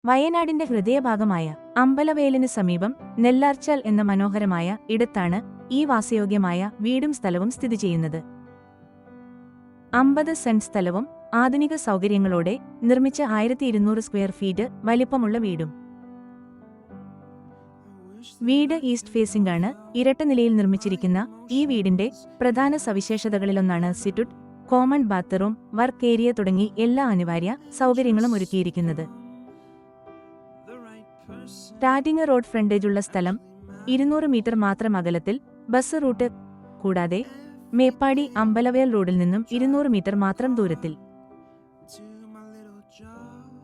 വയനാടിന്റെ ഹൃദയഭാഗമായ അമ്പലവയലിന് സമീപം നെല്ലാർച്ചാൽ എന്ന മനോഹരമായ ഇടത്താണ് ഈ വാസയോഗ്യമായ വീടും സ്ഥലവും സ്ഥിതി ചെയ്യുന്നത്. 50 സെന്റ് സ്ഥലവും ആധുനിക സൗകര്യങ്ങളോടെ നിർമ്മിച്ച 1200 സ്ക്വയർ ഫീറ്റ് വലിപ്പമുള്ള വീടും. വീട് ഈസ്റ്റ് ഫേസിംഗ് ആണ്. ഇരട്ട നിലയിൽ നിർമ്മിച്ചിരിക്കുന്ന ഈ വീടിന്റെ പ്രധാന സവിശേഷതകളിലൊന്നാണ് സിറ്റുട്ട്, കോമൺ ബാത്റൂം, വർക്ക് ഏരിയ തുടങ്ങി എല്ലാ അനിവാര്യ സൗകര്യങ്ങളും ഒരുക്കിയിരിക്കുന്നത്. ടാറ്റിങ്ങ റോഡ് ഫ്രണ്ടേജുള്ള സ്ഥലം, 200 മീറ്റർ മാത്രം അകലത്തിൽ ബസ് റൂട്ട്, കൂടാതെ മേപ്പാടി അമ്പലവയൽ റോഡിൽ നിന്നും 200 മീറ്റർ മാത്രം ദൂരത്തിൽ.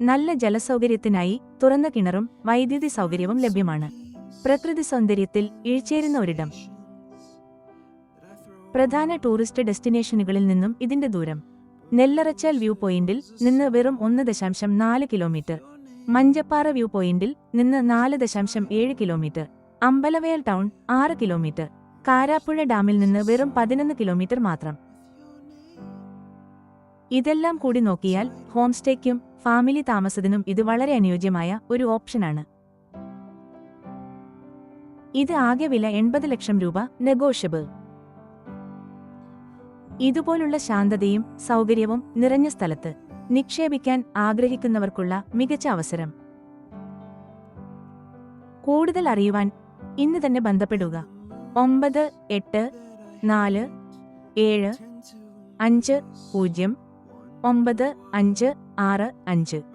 നല്ല ജലസൗകര്യത്തിനായി തുറന്ന കിണറും വൈദ്യുതി സൗകര്യവും ലഭ്യമാണ്. പ്രകൃതി സൗന്ദര്യത്തിൽ ഇഴചേരുന്ന ഒരിടം. പ്രധാന ടൂറിസ്റ്റ് ഡെസ്റ്റിനേഷനുകളിൽ നിന്നും ഇതിന്റെ ദൂരം നെല്ലറച്ചാൽ വ്യൂ പോയിന്റിൽ നിന്ന് വെറും 1.4 കിലോമീറ്റർ, മഞ്ചപ്പാറ വ്യൂ പോയിന്റിൽ നിന്ന് 4.7 kilometre, Ambalavayal town 6 kilometre, Karapuzha ഡാമിൽ നിന്ന് വെറും 11 കിലോമീറ്റർ മാത്രം. ഇതെല്ലാം കൂടി നോക്കിയാൽ ഹോം സ്റ്റേക്കും ഫാമിലി താമസത്തിനും ഇത് വളരെ അനുയോജ്യമായ ഒരു ഓപ്ഷനാണ്. ഇത് ആകെ വില 80 ലക്ഷം രൂപ, നെഗോഷ്യബിൾ. ഇതുപോലുള്ള ശാന്തതയും സൗകര്യവും നിറഞ്ഞ സ്ഥലത്ത് നിക്ഷേപിക്കാൻ ആഗ്രഹിക്കുന്നവർക്കുള്ള മികച്ച അവസരം. കൂടുതൽ അറിയുവാൻ ഇന്ന് തന്നെ ബന്ധപ്പെടുക. 9847509565.